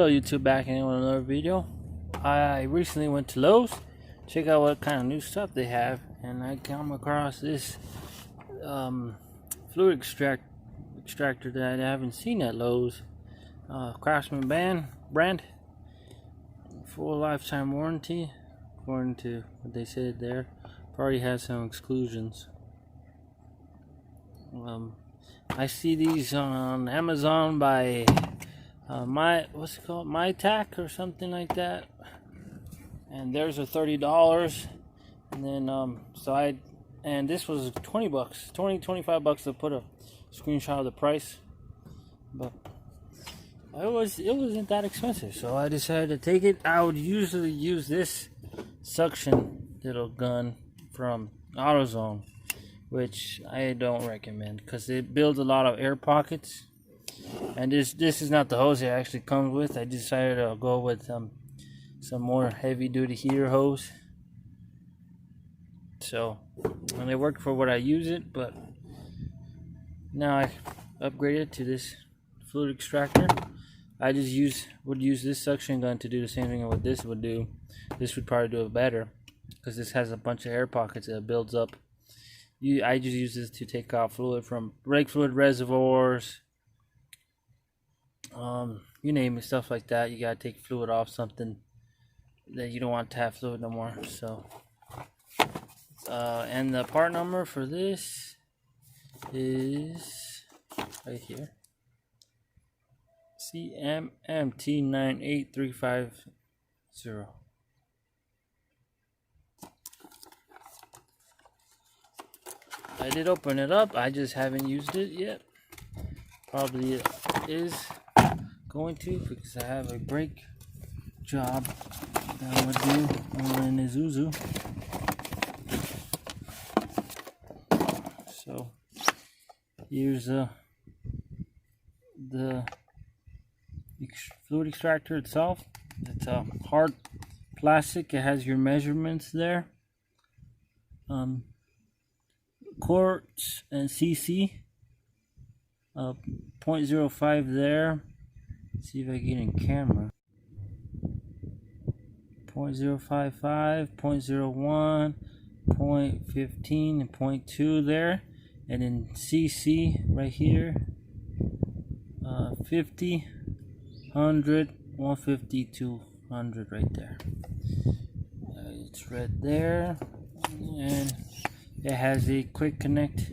Hello YouTube, back in with another video. I recently went to Lowe's, check out what kind of new stuff they have, and I come across this fluid extractor that I haven't seen at Lowe's. Craftsman brand, full lifetime warranty, according to what they said there. Probably has some exclusions. I see these on Amazon by what's it called, My Tack or something like that, and there's a $30, and then and this was 20 bucks, 25 bucks to put a screenshot of the price, but it wasn't that expensive, so I decided to take it. I would usually use this suction little gun from AutoZone, which I don't recommend because it builds a lot of air pockets. And this is not the hose it actually comes with. I decided to go with some more heavy duty heater hose. So, and it worked for what I use it, but now I upgraded to this fluid extractor. I just would use this suction gun to do the same thing what this would do. This would probably do it better because this has a bunch of air pockets that builds up. I just use this to take out fluid from brake fluid reservoirs. You name it, stuff like that. You gotta take fluid off something that you don't want to have fluid no more. So, and the part number for this is right here. CMMT98350. I did open it up. I just haven't used it yet. Probably it is going to, because I have a brake job that I would do on Isuzu. So here's the fluid extractor itself. It's a hard plastic. It has your measurements there. Quarts and cc. 0.05 there. Let's see if I get in camera. 0.055, 0.01, 0.15, and 0.2 there. And then cc right here. 50, 100, 150, 200 right there. It's right there. And it has a quick connect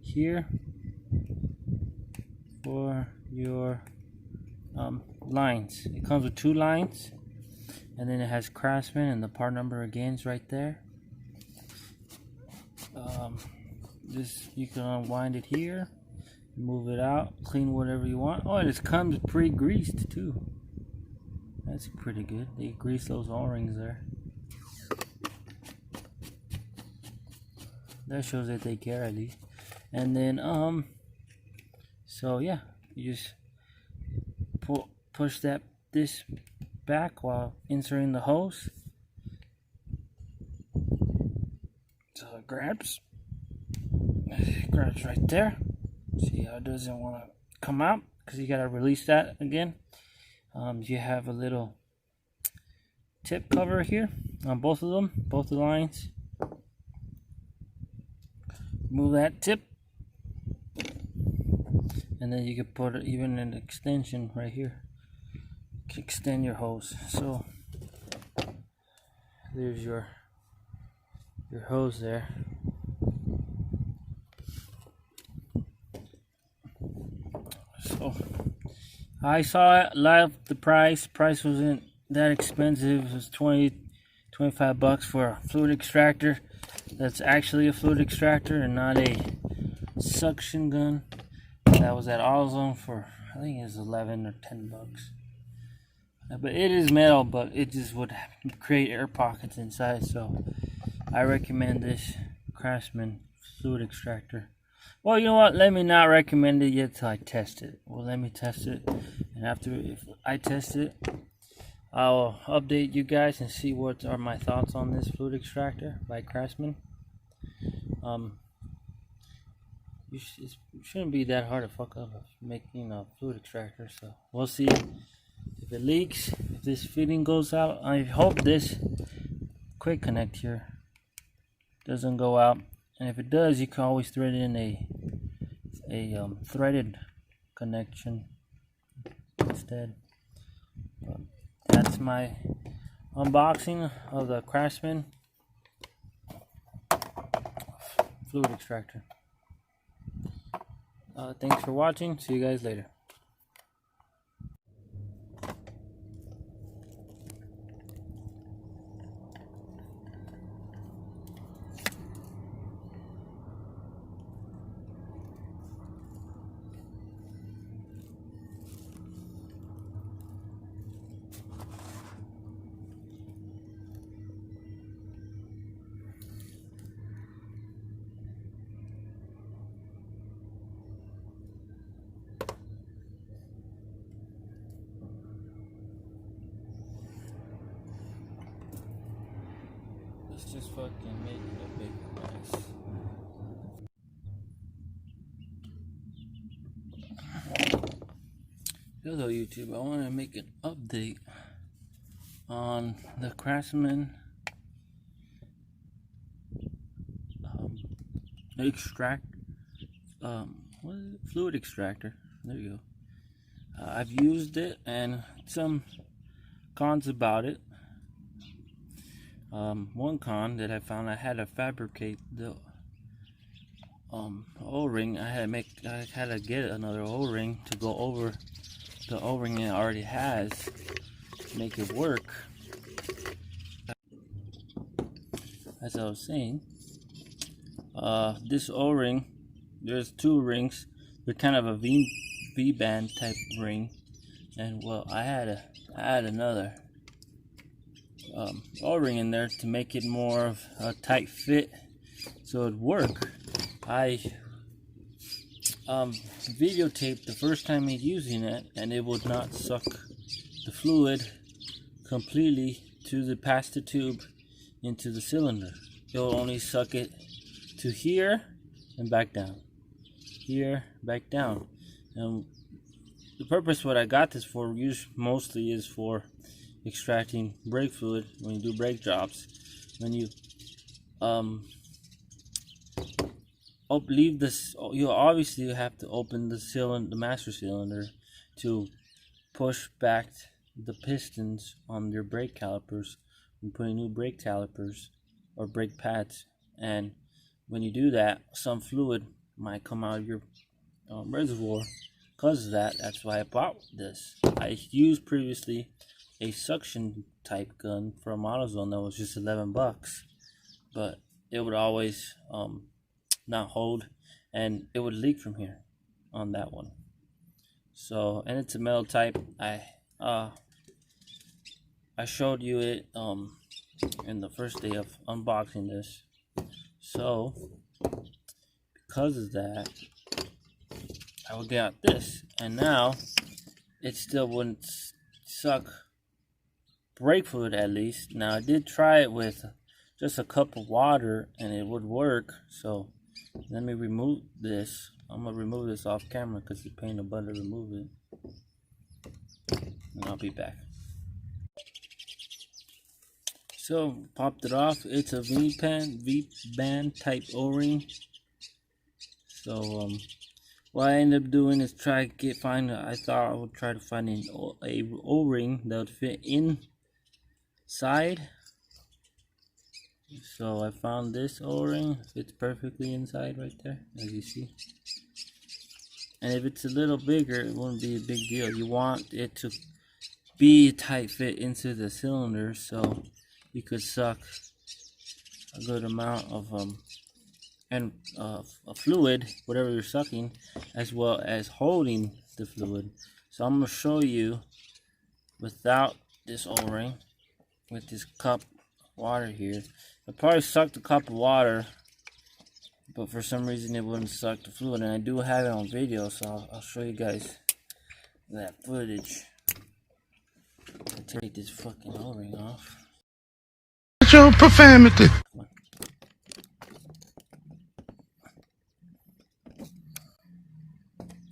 here for your lines. It comes with 2 lines, and then it has Craftsman, and the part number again is right there. This, you can unwind it here, move it out, clean whatever you want. Oh, and it comes pre-greased too. That's pretty good. They grease those O-rings there. That shows that they care at least. And then so yeah, you just push this back while inserting the hose. So it grabs right there. See how it doesn't want to come out because you gotta release that again. You have a little tip cover here on both of them, both the lines. Move that tip, and then you can put even an extension right here. Extend your hose. So there's your hose there. So I saw it, loved the price. Price wasn't that expensive. It was 25 bucks for a fluid extractor. That's actually a fluid extractor and not a suction gun. That was at AutoZone for, I think it was 11 or 10 bucks. But it is metal, but it just would create air pockets inside. So I recommend this Craftsman fluid extractor. Well, you know what? Let me not recommend it yet till I test it. Well, let me test it, and after if I test it, I'll update you guys and see what are my thoughts on this fluid extractor by Craftsman. It shouldn't be that hard to fuck up making a fluid extractor, so we'll see If it leaks, if this fitting goes out, I hope this quick connect here doesn't go out. And if it does, you can always thread in a threaded connection instead. But that's my unboxing of the Craftsman fluid extractor. Thanks for watching. See you guys later. Let's just fucking make a big mess. Hello YouTube, I want to make an update on the Craftsman what is it? Fluid extractor. There you go. I've used it and some cons about it. One con that I found, I had to fabricate the O-ring. I had to get another O-ring to go over the O-ring it already has to make it work. As I was saying, this O-ring, there's two rings. They're kind of a V-band type ring, and well, I had another O-ring in there to make it more of a tight fit so it'd work. I videotaped the first time me using it, and it would not suck the fluid completely past the tube into the cylinder. It'll only suck it to here and back down, here, back down. And the purpose what I got this for mostly is for extracting brake fluid when you do brake jobs. When you leave this, you obviously have to open the cylinder, the master cylinder, to push back the pistons on your brake calipers and putting new brake calipers or brake pads. And when you do that, some fluid might come out of your reservoir because of that. That's why I bought this. I used previously a suction type gun from AutoZone that was just 11 bucks, but it would always not hold, and it would leak from here on that one. So, and it's a metal type. I showed you it in the first day of unboxing this. So because of that, I would get this, and now it still wouldn't suck brake fluid, at least. Now I did try it with just a cup of water and it would work. So let me remove this. I'm gonna remove this off camera because it's a pain in the butt to remove it, and I'll be back. So popped it off. It's a V-band type O-ring. So what I ended up doing is I thought I would try to find a O-ring that would fit inside. So I found this O-ring. Fits perfectly inside right there, as you see. And if it's a little bigger, it wouldn't be a big deal. You want it to be a tight fit into the cylinder, so you could suck a good amount of fluid, whatever you're sucking, as well as holding the fluid. So I'm gonna show you without this O-ring, with this cup of water here. I probably sucked a cup of water, but for some reason it wouldn't suck the fluid, and I do have it on video, so I'll show you guys that footage. I'll take this fucking O-ring off. Your profanity.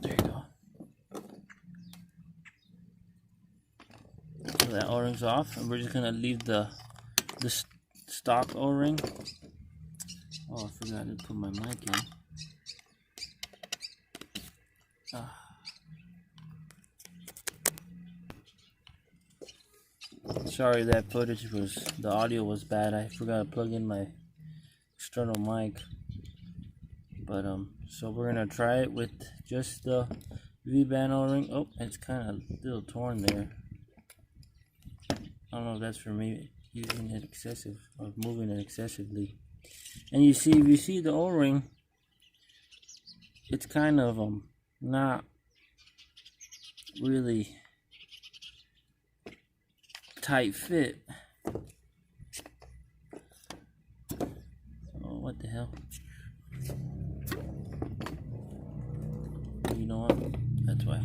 There you go. that O-ring's off, and we're just gonna leave the stock O-ring. Oh, I forgot to put my mic in. Sorry, that footage was, the audio was bad. I forgot to plug in my external mic. But so we're gonna try it with just the V-band O-ring. Oh, it's kind of a little torn there. I don't know if that's for me using it excessive or moving it excessively. And you see, if you see the O-ring, it's kind of not really tight fit. Oh, what the hell? You know what? That's why.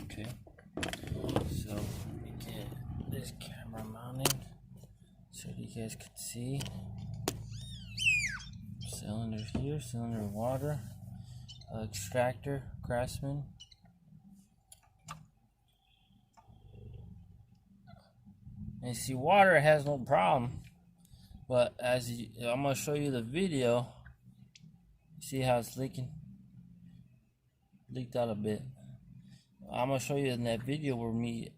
Okay. So let me get this camera mounted so you guys can see. Cylinder here, cylinder of water, extractor, Craftsman. And you see, water has no problem, but as I'm gonna show you the video. See how it's leaked out a bit. I'm gonna show you in that video where me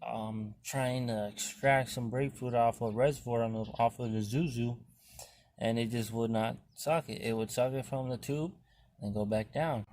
trying to extract some brake fluid off a reservoir off of the Zuzu, and it just would not suck it. It would suck it from the tube and go back down.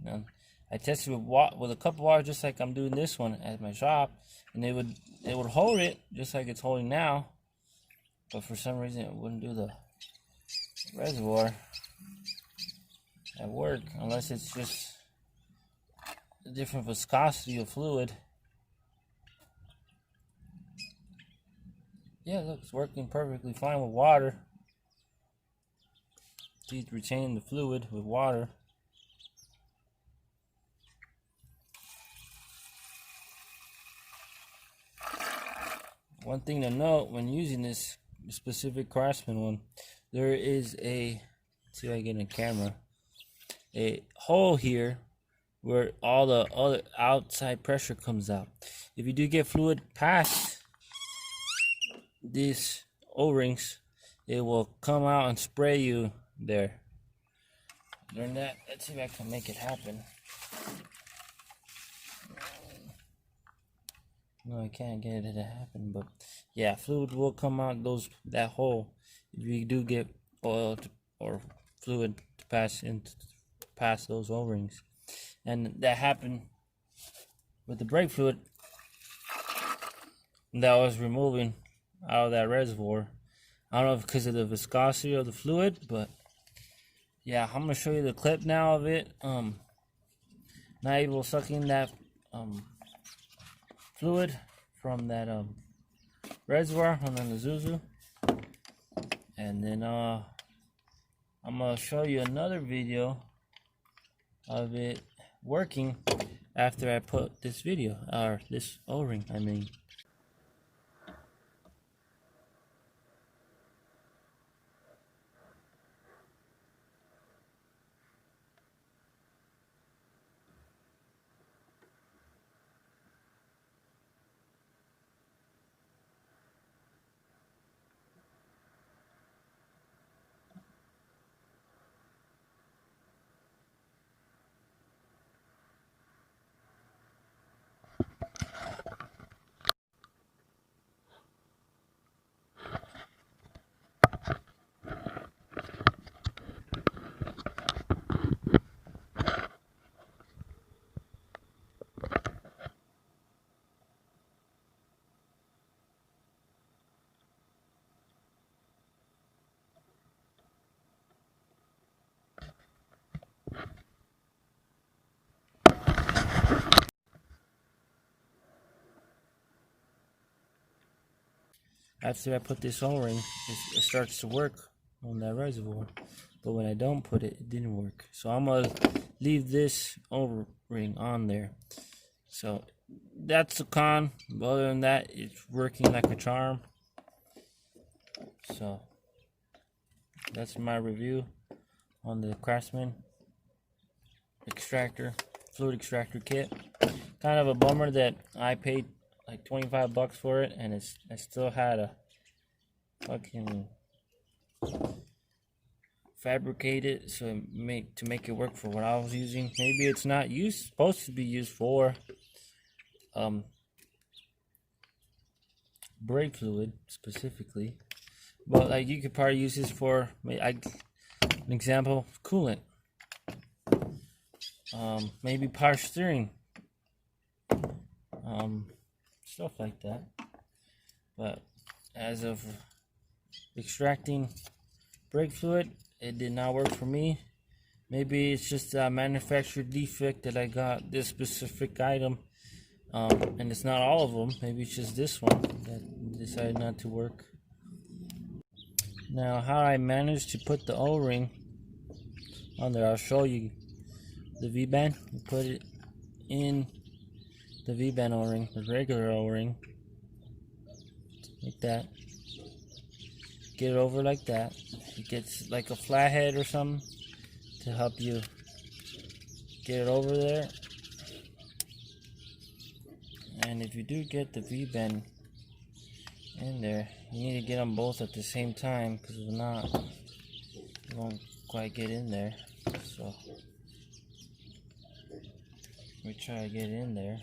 Now, I tested with a cup of water, just like I'm doing this one at my shop, and it would hold it just like it's holding now, but for some reason it wouldn't do the reservoir at work, unless it's just a different viscosity of fluid. Yeah, look, it's working perfectly fine with water. He's retaining the fluid with water. One thing to note when using this specific Craftsman one, there is a, let's see if I get in a camera, a hole here where all the other outside pressure comes out. If you do get fluid past these O-rings, it will come out and spray you there. During that, let's see if I can make it happen. No, I can't get it to happen, but yeah, fluid will come out that hole if you do get oil or fluid to pass those O-rings. And that happened with the brake fluid that I was removing out of that reservoir. I don't know if because of the viscosity of the fluid, but yeah, I'm gonna show you the clip now of it. Not able to suck in that fluid from that reservoir on the Zuzu, and then I'm gonna show you another video of it working after I put this video, or this O-ring, I mean. after I put this O-ring, it starts to work on that reservoir. But when I don't put it, it didn't work. So I'm gonna leave this O-ring on there. So that's the con. But other than that, it's working like a charm. So that's my review on the Craftsman extractor, fluid extractor kit. Kind of a bummer that I paid like 25 bucks for it, and I still had a fucking fabricate it to make it work for what I was using. Maybe it's not supposed to be used for brake fluid specifically, but like you could probably use this for an example, coolant, maybe power steering, stuff like that. But as of extracting brake fluid, it did not work for me. Maybe it's just a manufacturer defect that I got this specific item, and it's not all of them. Maybe it's just this one that decided not to work. Now, how I managed to put the O-ring on there, I'll show you. The V-band, you put it in the V-band O-ring, the regular O-ring, like that. Get it over like that. It gets like a flathead or something to help you get it over there. And if you do get the V-bend in there, you need to get them both at the same time, because if not, you won't quite get in there. So we try to get in there.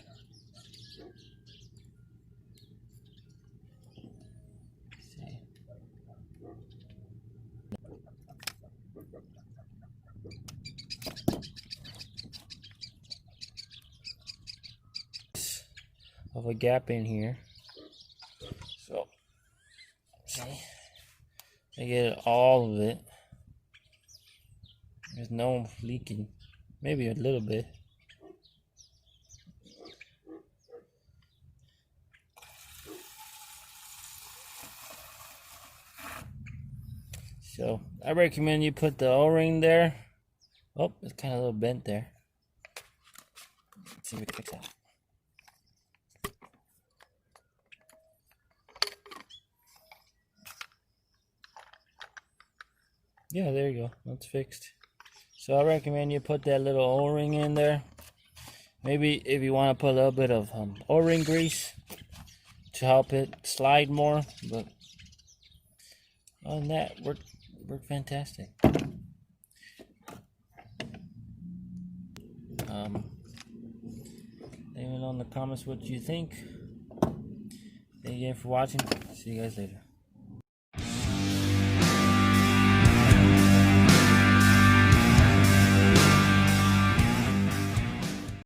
Of a gap in here, so see, I get all of it. There's no leaking, maybe a little bit. So I recommend you put the O-ring there. Oh, it's kind of a little bent there. Let's see if we can fix that. Yeah, there you go. That's fixed. So I recommend you put that little O-ring in there. Maybe if you want to put a little bit of O-ring grease to help it slide more. But other than that, worked fantastic. Leave it on the comments what you think. Thank you again for watching. See you guys later.